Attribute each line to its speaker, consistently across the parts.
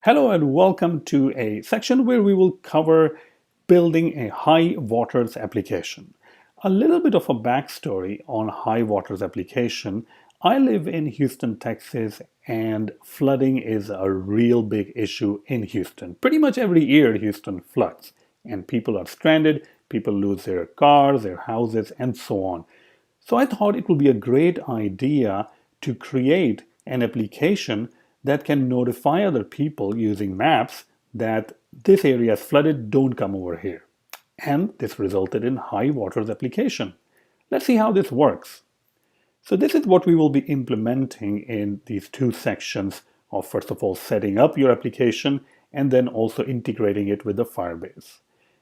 Speaker 1: Hello and welcome to a section where we will cover building a high waters application. A little bit of a backstory on high waters application. I live in Houston, Texas, and flooding is a real big issue in Houston. Pretty much every year Houston floods and people are stranded, people lose their cars, their houses, and so on. So I thought it would be a great idea to create an application that can notify other people using maps that this area is flooded, don't come over here. And this resulted in high waters application. Let's see how this works. So this is what we will be implementing in these two sections of, first of all, setting up your application and then also integrating it with the Firebase.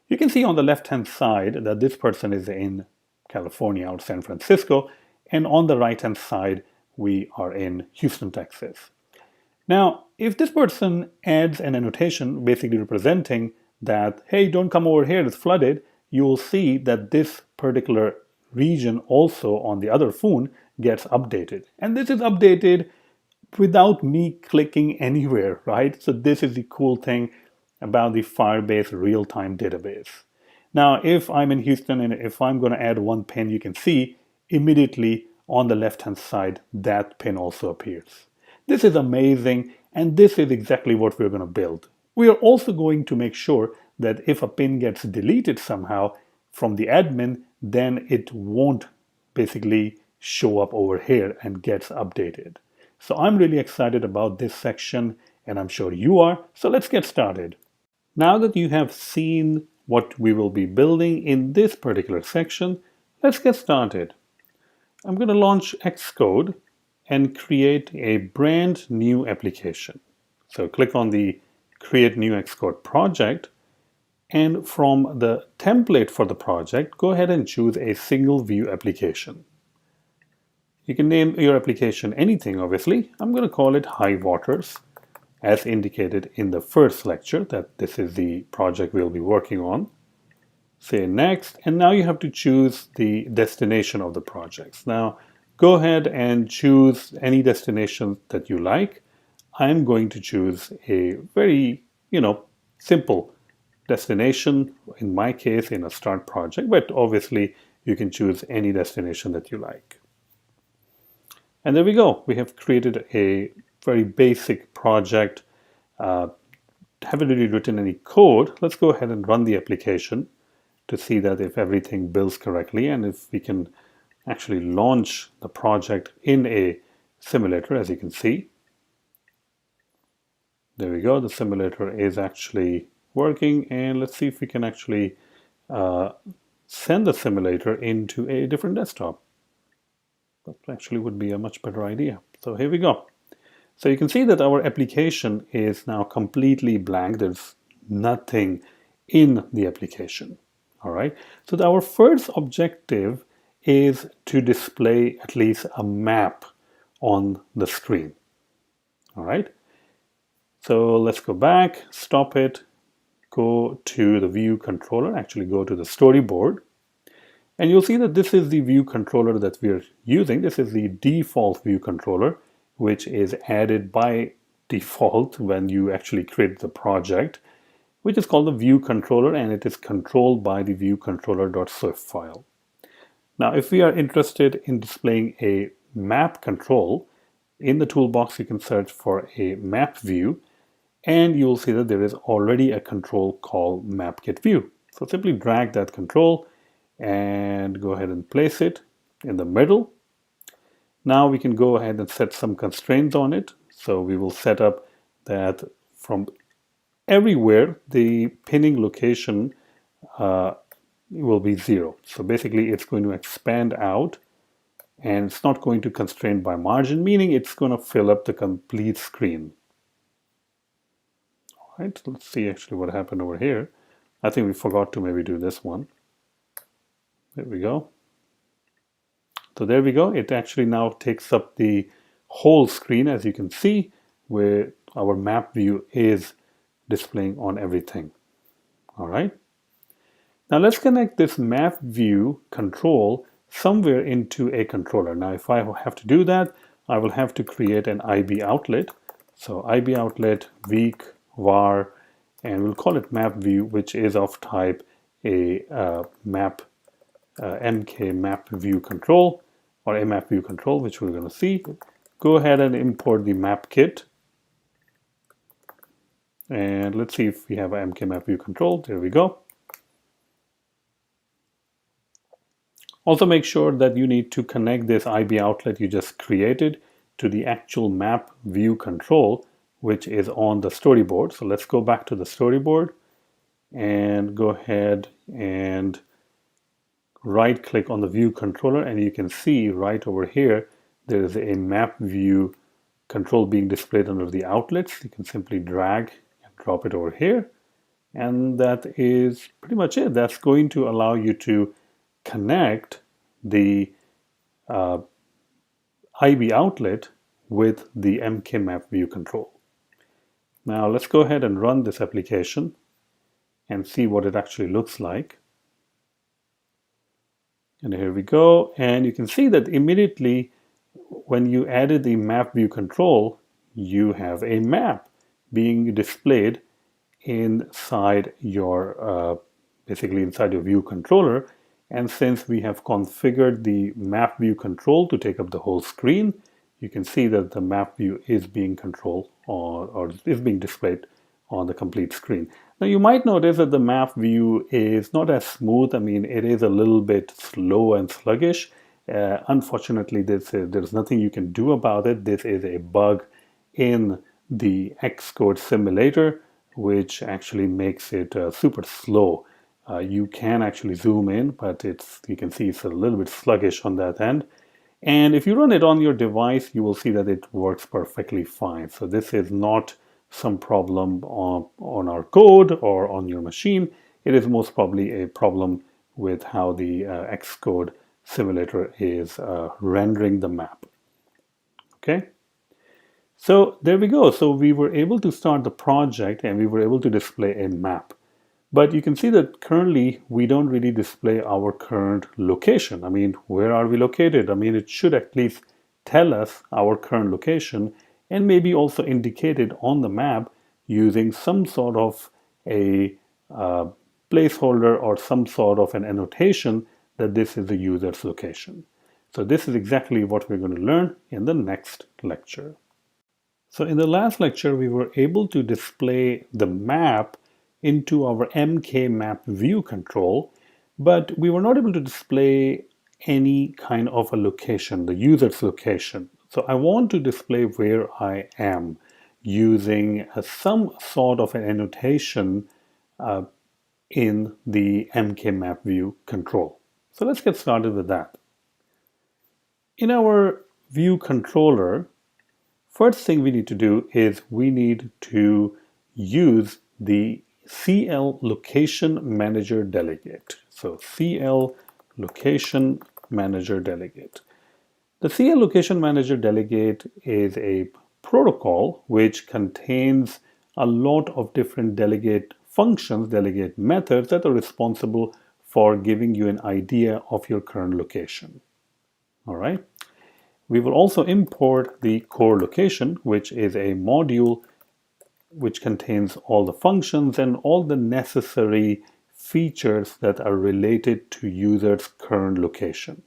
Speaker 1: You can see on the left-hand side that this person is in California or San Francisco, and on the right-hand side, we are in Houston, Texas. Now, if this person adds an annotation basically representing that, hey, don't come over here, it's flooded, you will see that this particular region also on the other phone gets updated. And this is updated without me clicking anywhere, right? So this is the cool thing about the Firebase real-time database. Now, if I'm in Houston and if I'm going to add one pin, you can see immediately on the left-hand side, that pin also appears. This is amazing, and this is exactly what we're going to build. We are also going to make sure that if a pin gets deleted somehow from the admin, then it won't basically show up over here and gets updated. So I'm really excited about this section, and I'm sure you are. So let's get started. Now that you have seen what we will be building in this particular section, let's get started. I'm going to launch Xcode and create a brand new application. So click on the Create New Xcode project, and from the template for the project, go ahead and choose a single view application. You can name your application anything, obviously. I'm going to call it High Waters, as indicated in the first lecture, that this is the project we'll be working on. Say next, and now you have to choose the destination of the projects. Now, go ahead and choose any destination that you like. I'm going to choose a very, simple destination, in my case, in a start project, but obviously you can choose any destination that you like. And there we go. We have created a very basic project. Haven't really written any code. Let's go ahead and run the application to see that if everything builds correctly and if we can actually launch the project in a simulator, as you can see. There we go. The simulator is actually working, and let's see if we can actually send the simulator into a different desktop. That actually would be a much better idea. So here we go. So you can see that our application is now completely blank. There's nothing in the application. All right. So our first objective is to display at least a map on the screen. All right. So let's go back, stop it, go to the view controller, actually go to the storyboard. And you'll see that this is the view controller that we're using. This is the default view controller, which is added by default when you actually create the project, which is called the view controller, and it is controlled by the viewcontroller.swift file. Now, if we are interested in displaying a map control, in the toolbox you can search for a map view, and you'll see that there is already a control called map get view. So simply drag that control and go ahead and place it in the middle. Now we can go ahead and set some constraints on it. So we will set up that from everywhere the pinning location will be 0. So basically it's going to expand out, and it's not going to constrain by margin, meaning it's going to fill up the complete screen. All right, so let's see actually what happened over here. I think we forgot to maybe do this one. There we go. So there we go. It actually now takes up the whole screen, as you can see, where our map view is displaying on everything. All right. Now let's connect this map view control somewhere into a controller. Now if I have to do that, I will have to create an IB outlet. So IB outlet weak var, and we'll call it map view, which is of type a mk map view control, or a map view control, which we're going to see. Go ahead and import the map kit. And let's see if we have an mk map view control. There we go. Also make sure that you need to connect this IB outlet you just created to the actual map view control, which is on the storyboard. So let's go back to the storyboard and go ahead and right click on the view controller, and you can see right over here there is a map view control being displayed under the outlets. You can simply drag and drop it over here, and that is pretty much it. That's going to allow you to connect the IB outlet with the MK map view control. Now let's go ahead and run this application and see what it actually looks like. And here we go, and you can see that immediately when you added the map view control, you have a map being displayed inside your basically inside your view controller. And since we have configured the map view control to take up the whole screen, you can see that the map view is being controlled or is being displayed on the complete screen. Now you might notice that the map view is not as smooth. I mean, it is a little bit slow and sluggish. Unfortunately, there's nothing you can do about it. This is a bug in the Xcode simulator, which actually makes it super slow. You can actually zoom in, but you can see it's a little bit sluggish on that end. And if you run it on your device, you will see that it works perfectly fine. So this is not some problem on our code or on your machine. It is most probably a problem with how the Xcode simulator is rendering the map. Okay, so there we go. So we were able to start the project and we were able to display a map. But you can see that currently we don't really display our current location. I mean, where are we located? I mean, it should at least tell us our current location and maybe also indicate it on the map using some sort of a placeholder or some sort of an annotation that this is the user's location. So this is exactly what we're going to learn in the next lecture. So in the last lecture, we were able to display the map into our MK map view control, but we were not able to display any kind of a location, the user's location. So I want to display where I am using some sort of an annotation in the MK map view control. So let's get started with that. In our view controller, first thing we need to do is we need to use the CL location manager delegate. So CL location manager delegate. The CL location manager delegate is a protocol which contains a lot of different delegate functions, delegate methods that are responsible for giving you an idea of your current location. All right. We will also import the core location, which is a module which contains all the functions and all the necessary features that are related to users' current location.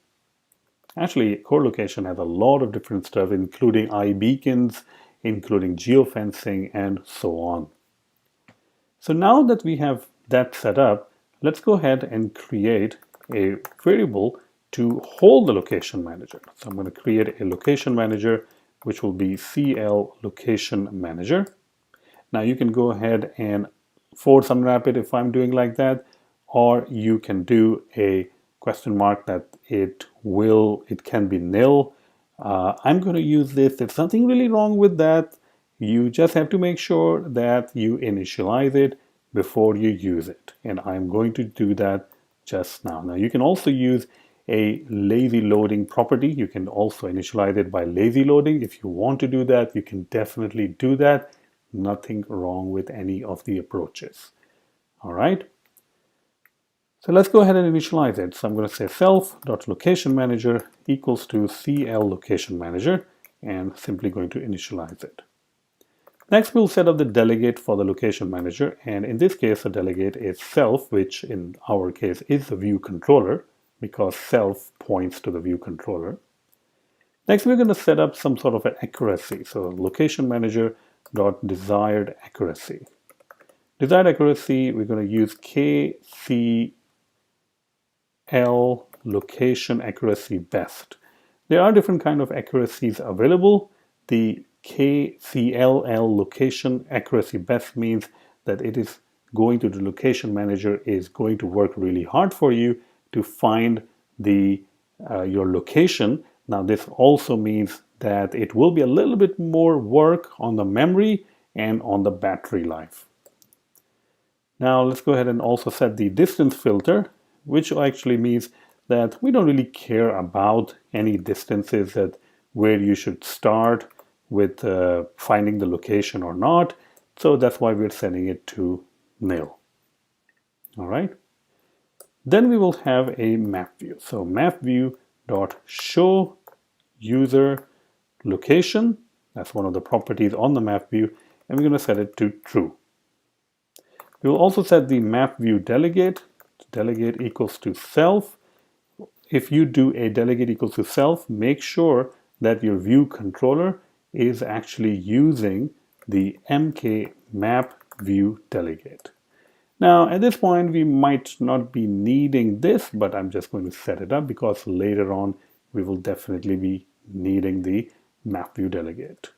Speaker 1: Actually, core location has a lot of different stuff, including iBeacons, including geofencing, and so on. So now that we have that set up, let's go ahead and create a variable to hold the location manager. So I'm going to create a location manager, which will be CL location manager. Now you can go ahead and force unwrap it if I'm doing like that, or you can do a question mark that it can be nil. I'm going to use this. There's nothing really wrong with that. You just have to make sure that you initialize it before you use it. And I'm going to do that just now. Now you can also use a lazy loading property. You can also initialize it by lazy loading. If you want to do that, you can definitely do that. Nothing wrong with any of the approaches. All right. So let's go ahead and initialize it. So I'm going to say self.locationManager equals to CL location manager and simply going to initialize it. Next, we'll set up the delegate for the location manager. And in this case, the delegate is self, which in our case is the view controller because self points to the view controller. Next, we're going to set up some sort of an accuracy. So location manager dot desired accuracy. Desired accuracy, we're going to use KCL location accuracy best. There are different kind of accuracies available. The KCLL location accuracy best means that it is going to the location manager is going to work really hard for you to find the your location. Now this also means that it will be a little bit more work on the memory and on the battery life. Now let's go ahead and also set the distance filter, which actually means that we don't really care about any distances that where you should start with finding the location or not. So that's why we're setting it to nil. All right. Then we will have a map view. So map view dot show user location. That's one of the properties on the map view, and we're going to set it to true. We will also set the map view delegate. Delegate equals to self. If you do a delegate equals to self, make sure that your view controller is actually using the MK map view delegate. Now, at this point, we might not be needing this, but I'm just going to set it up because later on, we will definitely be needing the map view delegate.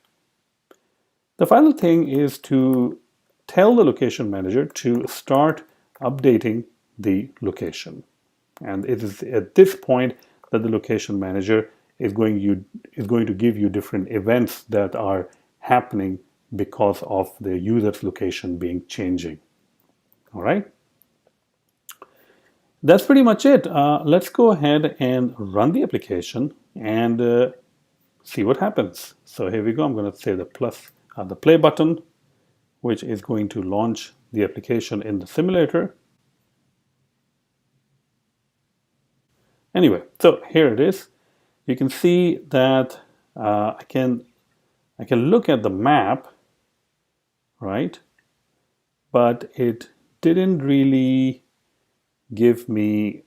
Speaker 1: The final thing is to tell the location manager to start updating the location. And it is at this point that the location manager is going to give you different events that are happening because of the user's location being changing. All right. That's pretty much it. Let's go ahead and run the application and see what happens. So here we go. I'm going to say the play button, which is going to launch the application in the simulator. Anyway, so here it is. You can see that I can look at the map, right? But it didn't really give me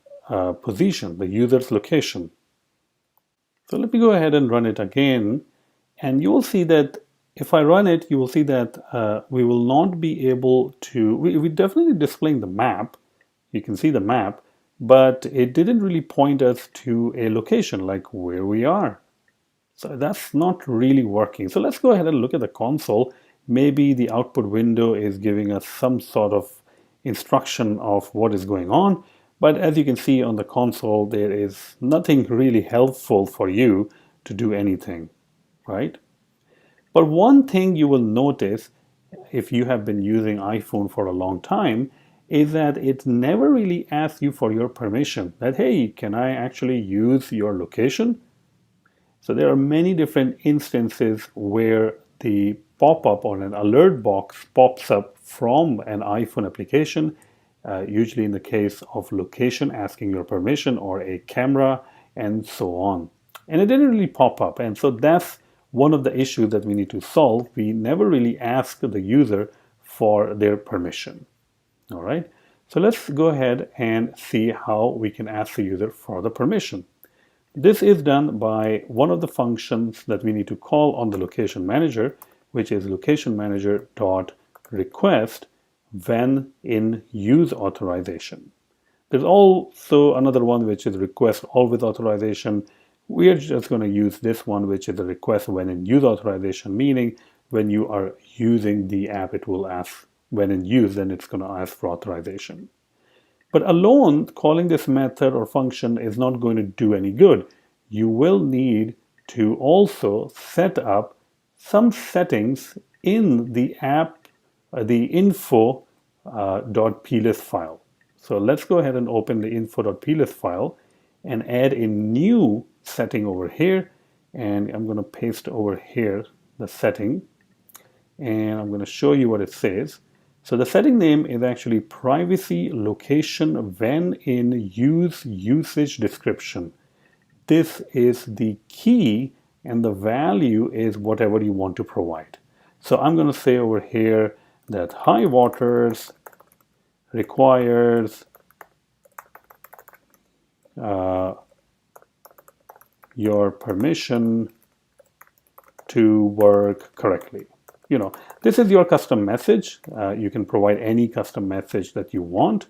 Speaker 1: position, the user's location. So let me go ahead and run it again, and you will see that if I run it, you will see that we will not be able to, we definitely displaying the map. You can see the map, but it didn't really point us to a location like where we are. So that's not really working. So let's go ahead and look at the console. Maybe the output window is giving us some sort of instruction of what is going on. But as you can see on the console, there is nothing really helpful for you to do anything, right? But one thing you will notice if you have been using iPhone for a long time is that it never really asks you for your permission that, hey, can I actually use your location? So there are many different instances where the pop-up or an alert box pops up from an iPhone application, usually in the case of location asking your permission or a camera and so on. And it didn't really pop up. And so that's one of the issues that we need to solve. We never really ask the user for their permission. All right. So let's go ahead and see how we can ask the user for the permission. This is done by one of the functions that we need to call on the location manager, which is location manager dot request when in use authorization. There's also another one which is request always authorization. We are just going to use this one, which is a request when in use authorization, meaning when you are using the app, it will ask when in use, then it's going to ask for authorization. But alone, calling this method or function is not going to do any good. You will need to also set up some settings in the app, the info.plist file. So let's go ahead and open the info.plist file and add a new setting over here. And I'm going to paste over here the setting. And I'm going to show you what it says. So the setting name is actually privacy location when in use usage description. This is the key and the value is whatever you want to provide. So I'm going to say over here that high waters requires your permission to work correctly. This is your custom message. You can provide any custom message that you want.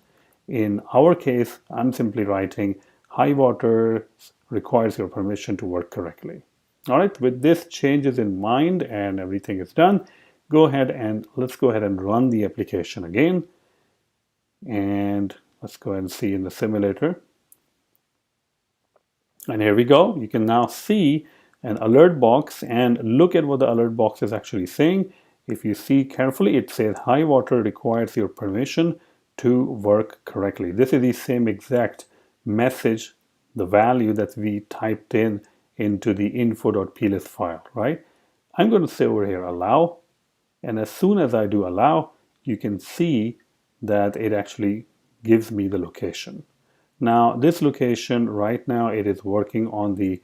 Speaker 1: In our case, I'm simply writing high water requires your permission to work correctly. All right, with this changes in mind and everything is done, let's go ahead and run the application again. And let's go ahead and see in the simulator. And here we go. You can now see an alert box and look at what the alert box is actually saying. If you see carefully, it says high water requires your permission to work correctly. This is the same exact message, the value that we typed in into the info.plist file, right? I'm going to say over here allow, and as soon as I do allow, you can see that it actually gives me the location. Now this location right now, it is working on the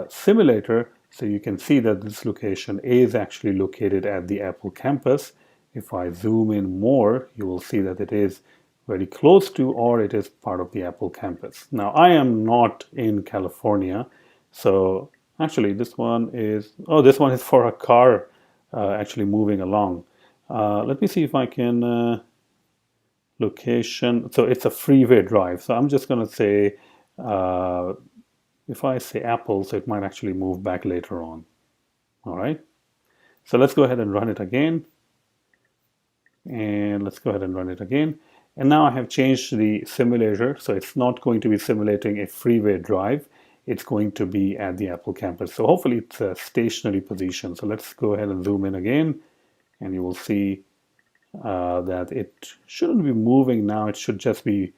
Speaker 1: simulator, so you can see that this location is actually located at the Apple campus. If I zoom in more, you will see that it is very close to, or it is part of the Apple campus. Now I am not in California, so actually this one is for a car actually moving along. Let me see if I can location. So it's a freeway drive. So I'm just going to say, if I say Apple, so it might actually move back later on. All right. So let's go ahead and run it again. And let's go ahead and run it again. And now I have changed the simulator. So it's not going to be simulating a freeway drive. It's going to be at the Apple campus. So hopefully it's a stationary position. So let's go ahead and zoom in again. And you will see that it shouldn't be moving now. It should just be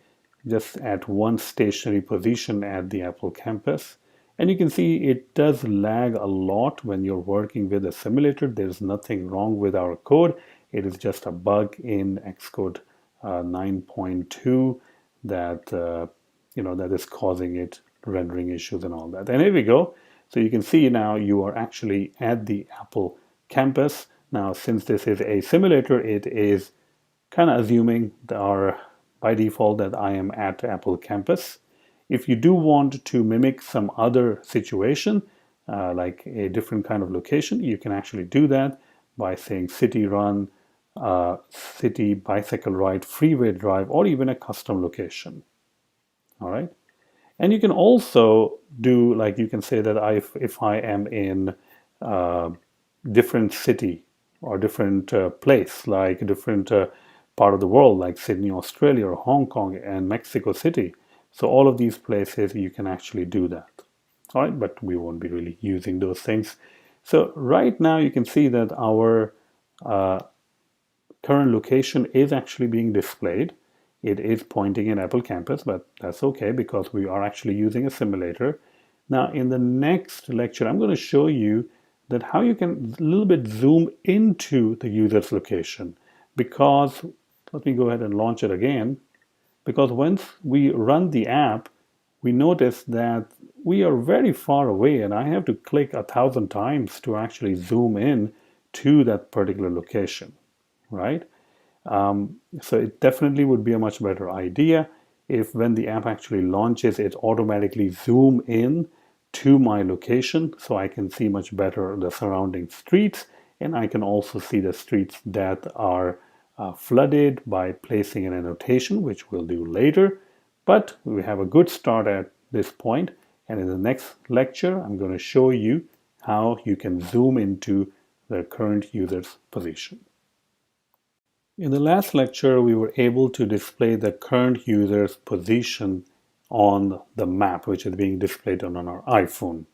Speaker 1: at one stationary position at the Apple campus. And you can see it does lag a lot when you're working with a simulator. There's nothing wrong with our code. It is just a bug in Xcode 9.2 that that is causing it rendering issues and all that. And here we go. So you can see now you are actually at the Apple campus. Now, since this is a simulator, it is kind of assuming by default that I am at Apple campus. If you do want to mimic some other situation, like a different kind of location, you can actually do that by saying city run, city bicycle ride, freeway drive, or even a custom location. All right. And you can also do, like, you can say that if I am in different city or different place, like a different part of the world, like Sydney, Australia, or Hong Kong and Mexico City. So all of these places, you can actually do that. All right, but we won't be really using those things. So right now you can see that our current location is actually being displayed. It is pointing in Apple campus, but that's okay because we are actually using a simulator. Now in the next lecture, I'm going to show you that how you can a little bit zoom into the user's location, because let me go ahead and launch it again. Because once we run the app, we notice that we are very far away and I have to click 1,000 times to actually zoom in to that particular location, right? So it definitely would be a much better idea if when the app actually launches, it automatically zoom in to my location so I can see much better the surrounding streets, and I can also see the streets that are flooded by placing an annotation, which we'll do later. But we have a good start at this point, and in the next lecture I'm going to show you how you can zoom into the current user's position. In the last lecture, we were able to display the current user's position on the map, which is being displayed on our iPhone.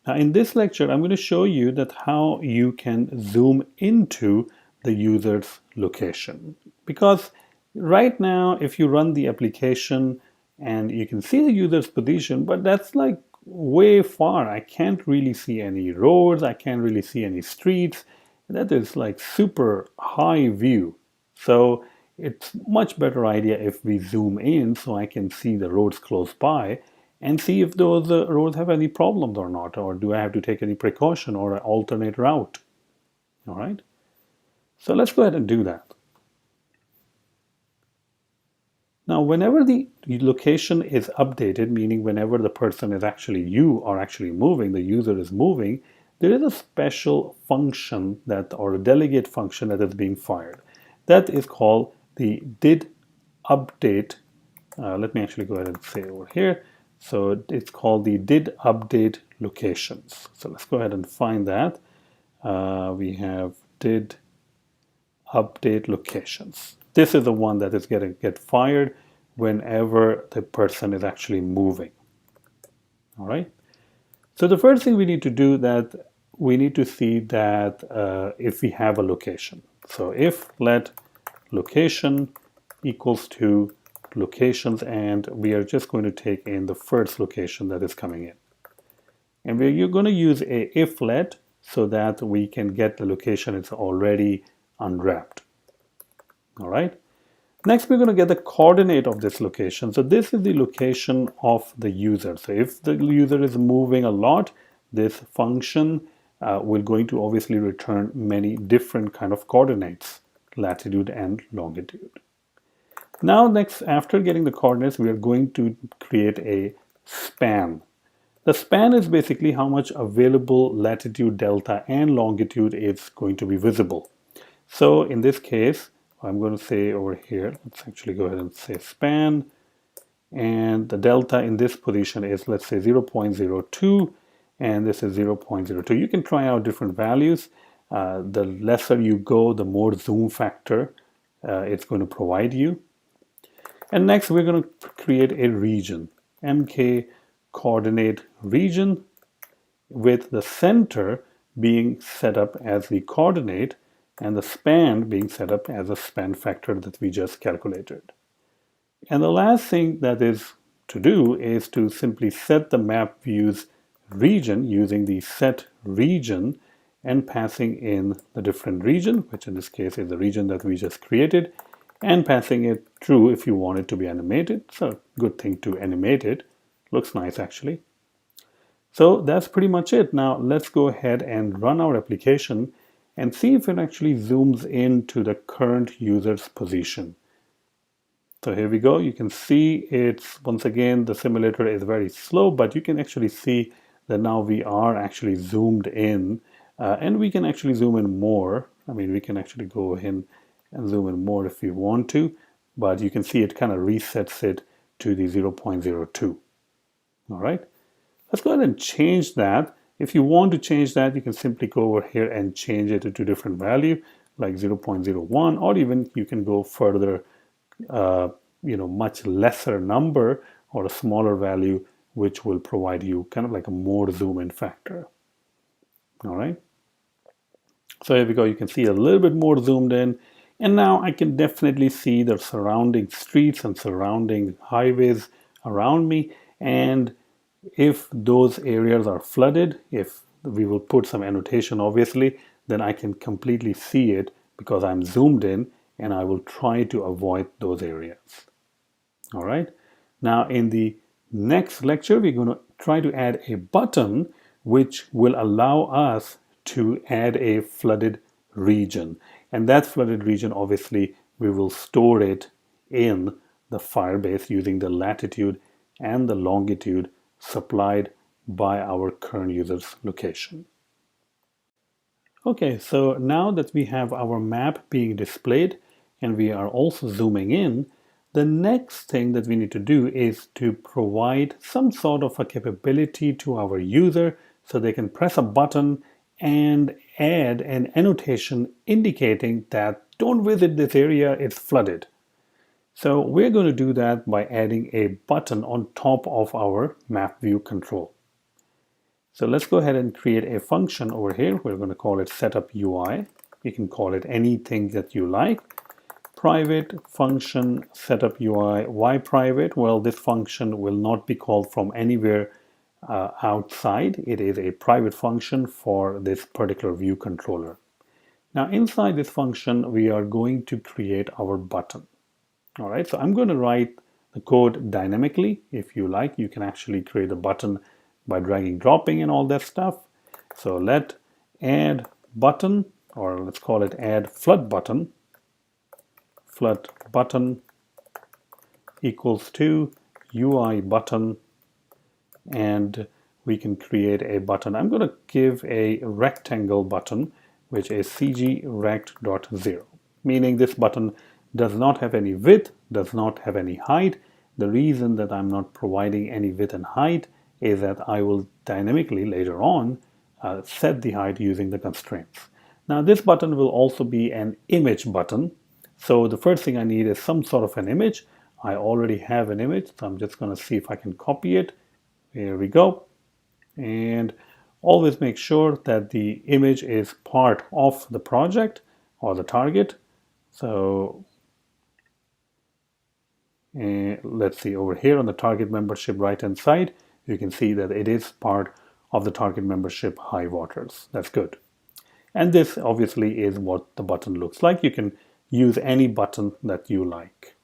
Speaker 1: Now, in this lecture, I'm going to show you that how you can zoom into the user's location. Because right now, if you run the application and you can see the user's position, but that's like way far. I can't really see any roads. I can't really see any streets. That is like super high view. So it's much better idea if we zoom in so I can see the roads close by and see if those roads have any problems or not, or do I have to take any precaution or an alternate route. All right. So let's go ahead and do that. Now, whenever the location is updated, meaning whenever the person is actually, you are actually moving, the user is moving, there is a special function that, or a delegate function that is being fired. That is called the did update. Let me actually go ahead and say over here. So it's called the did update locations. So let's go ahead and find that. We have did update locations. This is the one that is going to get fired whenever the person is actually moving. All right. So the first thing we need to do that we need to see that if we have a location. So if let location equals to locations, and we are just going to take in the first location that is coming in. And you're going to use a if let so that we can get the location it's already unwrapped. All right. Next, we're going to get the coordinate of this location. So this is the location of the user. So if the user is moving a lot, this function will going to obviously return many different kind of coordinates, latitude and longitude. Now, next, after getting the coordinates, we are going to create a span. The span is basically how much available latitude, delta, and longitude is going to be visible. So in this case, I'm going to say over here, let's actually go ahead and say span, and the delta in this position is, let's say, 0.02, and this is 0.02. You can try out different values. The lesser you go, the more zoom factor it's going to provide you. And next, we're going to create a region, MK coordinate region, with the center being set up as the coordinate and the span being set up as a span factor that we just calculated. And the last thing that is to do is to simply set the map views region using the set region and passing in the different region, which in this case is the region that we just created, and passing it through if you want it to be animated. It's a good thing to animate it. Looks nice actually. So that's pretty much it. Now let's go ahead and run our application and see if it actually zooms into the current user's position. So here we go. You can see it's, once again, the simulator is very slow, but you can actually see that now we are actually zoomed in, and we can actually zoom in more. I mean, we can actually go in and zoom in more if we want to, but you can see it kind of resets it to the 0.02. All right. Let's go ahead and change that. If you want to change that, you can simply go over here and change it to a different value, like 0.01, or even you can go further, much lesser number or a smaller value, which will provide you kind of like a more zoom in factor. All right. So here we go. You can see a little bit more zoomed in. And now I can definitely see the surrounding streets and surrounding highways around me. And if those areas are flooded, if we will put some annotation, obviously, then I can completely see it because I'm zoomed in, and I will try to avoid those areas. All right. Now, in the next lecture, we're going to try to add a button which will allow us to add a flooded region. And that flooded region, obviously, we will store it in the Firebase using the latitude and the longitude supplied by our current user's location. Okay, so now that we have our map being displayed and we are also zooming in, the next thing that we need to do is to provide some sort of a capability to our user so they can press a button and add an annotation indicating that don't visit this area, it's flooded. So we're going to do that by adding a button on top of our map view control. So let's go ahead and create a function over here. We're going to call it setup UI. You can call it anything that you like. Private function setup UI. Why private? Well, this function will not be called from anywhere outside. It is a private function for this particular view controller. Now inside this function, we are going to create our button. All right, so I'm going to write the code dynamically. If you like, you can actually create a button by dragging, dropping, and all that stuff. So let add button, or let's call it add flood button equals to UI button, and we can create a button. I'm going to give a rectangle button, which is cgrect.0, meaning this button does not have any width, does not have any height. The reason that I'm not providing any width and height is that I will dynamically later on set the height using the constraints. Now this button will also be an image button. So the first thing I need is some sort of an image. I already have an image, so I'm just going to see if I can copy it. Here we go. And always make sure that the image is part of the project or the target. So let's see over here on the target membership right hand side, you can see that it is part of the target membership high waters. That's good. And this obviously is what the button looks like. You can use any button that you like.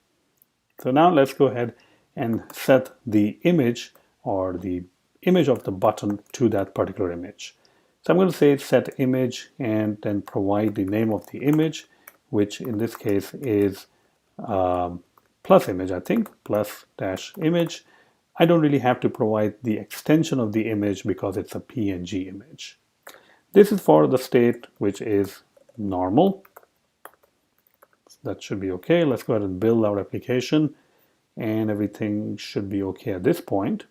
Speaker 1: So now let's go ahead and set the image or the image of the button to that particular image. So I'm going to say set image and then provide the name of the image, which in this case is plus image, I think, plus dash image. I don't really have to provide the extension of the image because it's a PNG image. This is for the state which is normal. That should be okay. Let's go ahead and build our application, and everything should be okay at this point.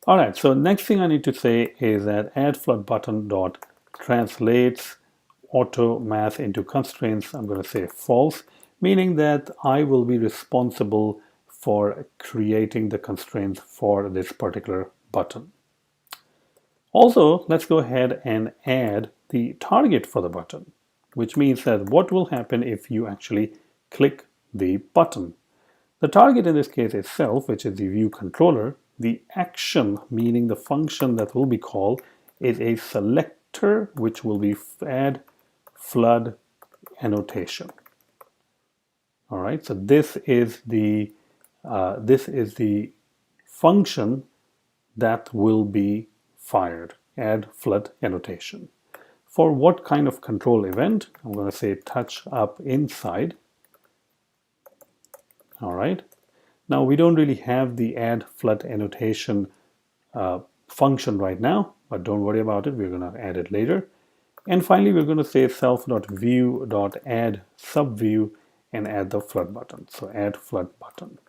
Speaker 1: All right, so next thing I need to say is that add flood button dot translates auto math into constraints. I'm going to say false, meaning that I will be responsible for creating the constraints for this particular button. Also, let's go ahead and add the target for the button, which means that what will happen if you actually click the button. The target in this case is self, which is the view controller. The action, meaning the function that will be called, is a selector, which will be add flood annotation. All right, so this is the function that will be fired, add flood annotation. For what kind of control event? I'm going to say touch up inside. All right. Now we don't really have the add flood annotation function right now, but don't worry about it. We're going to add it later. And finally, we're going to say self.view.add subview and add the flood button. So add flood button.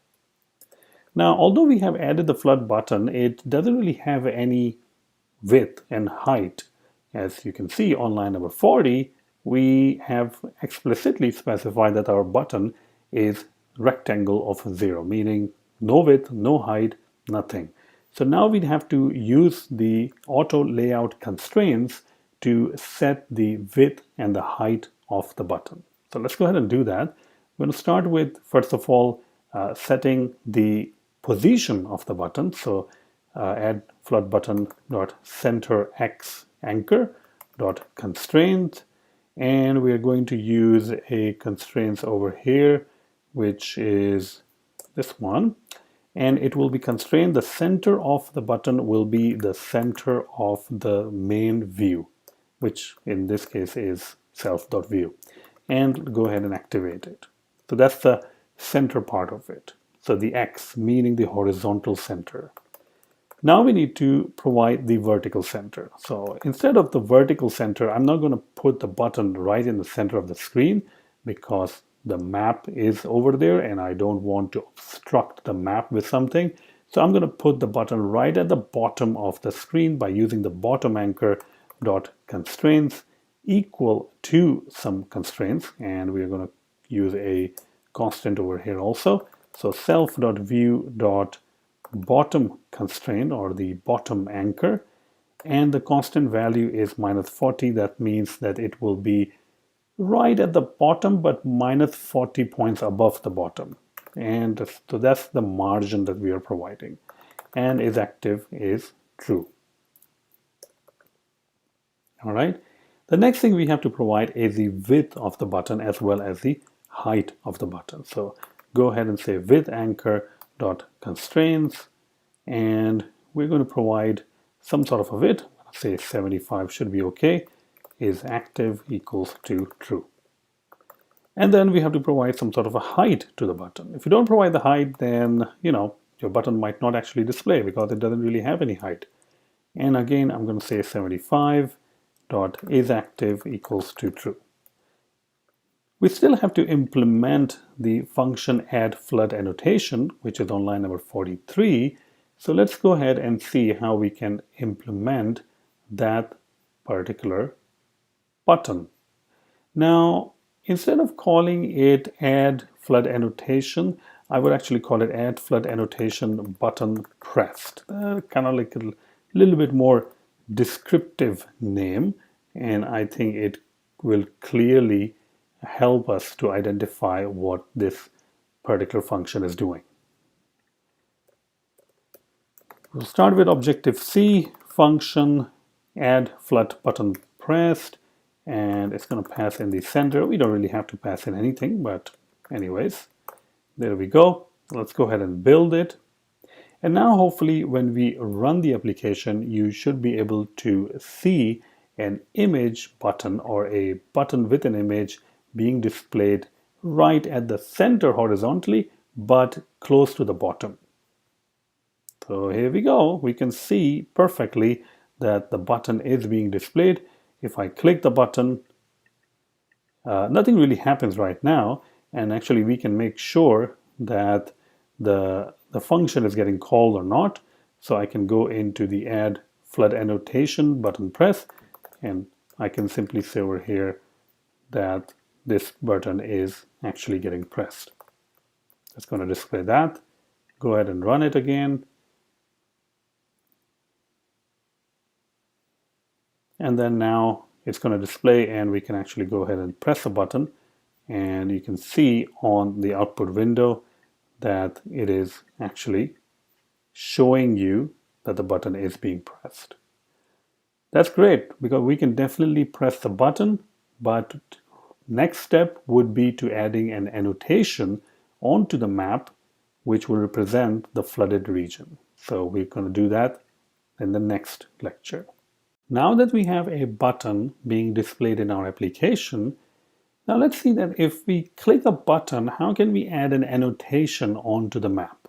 Speaker 1: Now, although we have added the flood button, it doesn't really have any width and height. As you can see on line number 40, we have explicitly specified that our button is rectangle of 0, meaning no width, no height, nothing. So now we'd have to use the auto layout constraints to set the width and the height of the button. So let's go ahead and do that. We're going to start with, first of all, setting the position of the button. So add flood button dot center x anchor dot constraint, and we are going to use a constraints over here, which is this one, and it will be constrained. The center of the button will be the center of the main view, which in this case is self.view, and go ahead and activate it. So that's the center part of it. So the X, meaning the horizontal center. Now we need to provide the vertical center. So instead of the vertical center, I'm not going to put the button right in the center of the screen because the map is over there and I don't want to obstruct the map with something. So I'm going to put the button right at the bottom of the screen by using the bottom anchor dot constraints equal to some constraints, and we're going to use a constant over here also. So self.view.bottom constraint, or the bottom anchor, and the constant value is -40. That means that it will be right at the bottom but -40 points above the bottom, and so that's the margin that we are providing, and is active is true. All right. The next thing we have to provide is the width of the button as well as the height of the button. So go ahead and say width anchor dot constraints, and we're going to provide some sort of a width. Say 75 should be okay. is active equals to true. And then we have to provide some sort of a height to the button. If you don't provide the height, then your button might not actually display because it doesn't really have any height. And again, I'm going to say 75 dot is active equals to true. We still have to implement the function add flood annotation, which is on line number 43. So let's go ahead and see how we can implement that particular button. Now, instead of calling it add flood annotation, I would actually call it add flood annotation button pressed. Kind of like a little bit more descriptive name, and I think it will clearly help us to identify what this particular function is doing. We'll start with Objective-C function add flood button pressed, and it's going to pass in the center. We don't really have to pass in anything, but anyways, there we go. Let's go ahead and build it. And now hopefully when we run the application, you should be able to see an image button or a button with an image being displayed right at the center horizontally, but close to the bottom. So here we go. We can see perfectly that the button is being displayed. If I click the button, nothing really happens right now. And actually we can make sure that the function is getting called or not. So I can go into the add flood annotation button press, and I can simply say over here that this button is actually getting pressed. It's going to display that. Go ahead and run it again. And then now it's going to display, and we can actually go ahead and press a button, and you can see on the output window that it is actually showing you that the button is being pressed. That's great, because we can definitely press the button, but next step would be to adding an annotation onto the map which will represent the flooded region. So we're going to do that in the next lecture. Now that we have a button being displayed in our application, now let's see that if we click a button, how can we add an annotation onto the map?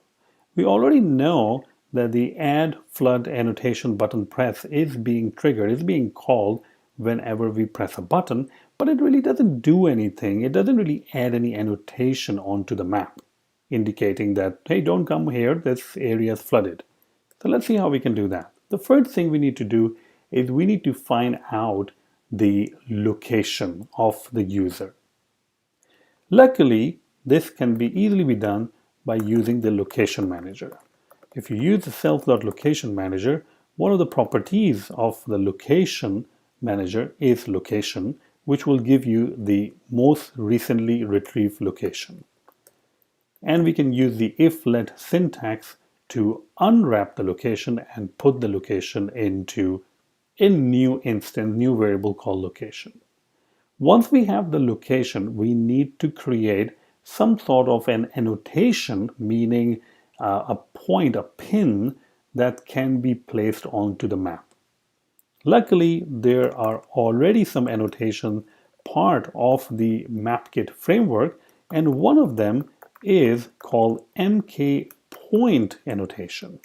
Speaker 1: We already know that the add flood annotation button press is being triggered, is being called whenever we press a button, but it really doesn't do anything. It doesn't really add any annotation onto the map, indicating that, hey, don't come here, this area is flooded. So let's see how we can do that. The first thing we need to do is we need to find out the location of the user. Luckily, this can be easily be done by using the location manager. If you use the self.location manager, one of the properties of the location manager is location, which will give you the most recently retrieved location. And we can use the if-let syntax to unwrap the location and put the location into a new instance, new variable called location. Once we have the location, we need to create some sort of an annotation, meaning a point, a pin that can be placed onto the map. Luckily, there are already some annotation part of the MapKit framework, and one of them is called MK point annotation.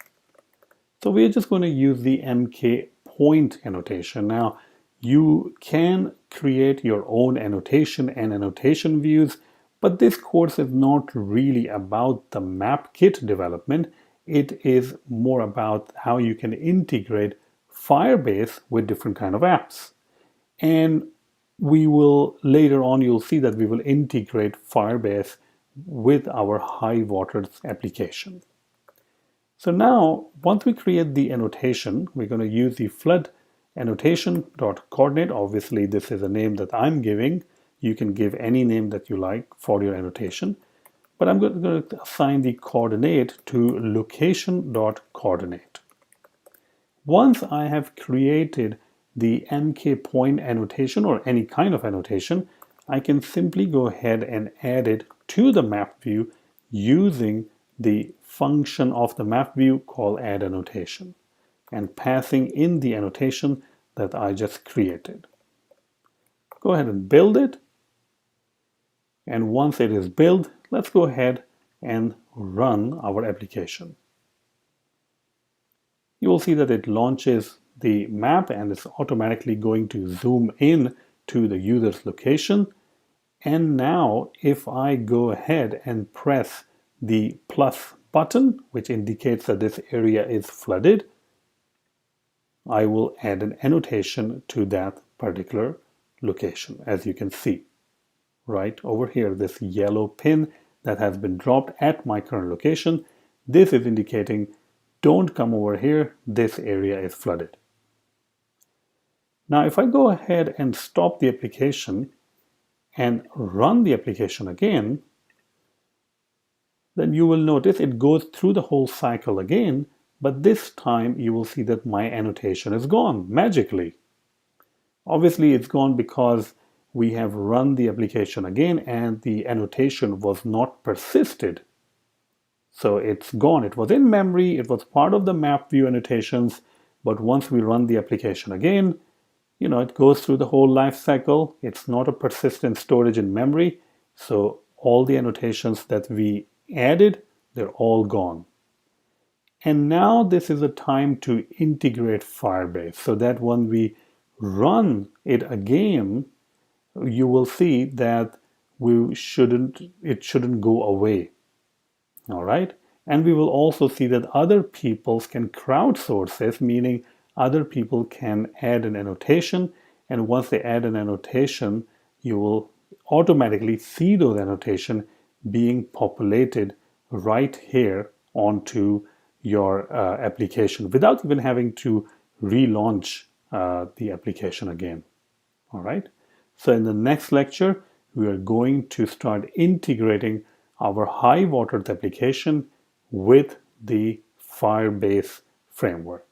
Speaker 1: So we're just going to use the MK point annotation. Now, you can create your own annotation and annotation views, but this course is not really about the MapKit development. It is more about how you can integrate Firebase with different kind of apps. And we will, later on, you'll see that we will integrate Firebase with our high waters application. So now, once we create the annotation, we're going to use the flood annotation.coordinate. Obviously, this is a name that I'm giving. You can give any name that you like for your annotation. But I'm going to assign the coordinate to location.coordinate. Once I have created the MK point annotation or any kind of annotation, I can simply go ahead and add it to the map view using the function of the map view called add annotation and passing in the annotation that I just created. go ahead and build it. And once it is built, let's go ahead and run our application. You will see that it launches the map and it's automatically going to zoom in to the user's location. And now if I go ahead and press the plus button, which indicates that this area is flooded, I will add an annotation to that particular location. As you can see right over here, this yellow pin that has been dropped at my current location, this is indicating don't come over here, this area is flooded. Now if I go ahead and stop the application and run the application again, then you will notice it goes through the whole cycle again, but this time you will see that my annotation is gone magically. Obviously it's gone because we have run the application again and the annotation was not persisted. So it's gone. It was in memory, it was part of the map view annotations, but once we run the application again, it goes through the whole life cycle. It's not a persistent storage in memory. So all the annotations that we added, they're all gone. And now this is a time to integrate Firebase so that when we run it again, you will see that it shouldn't go away. All right. And we will also see that other people can crowdsource this, meaning other people can add an annotation. And once they add an annotation, you will automatically see those annotations being populated right here onto your application without even having to relaunch the application again. All right. So in the next lecture, we are going to start integrating our high waters application with the Firebase framework.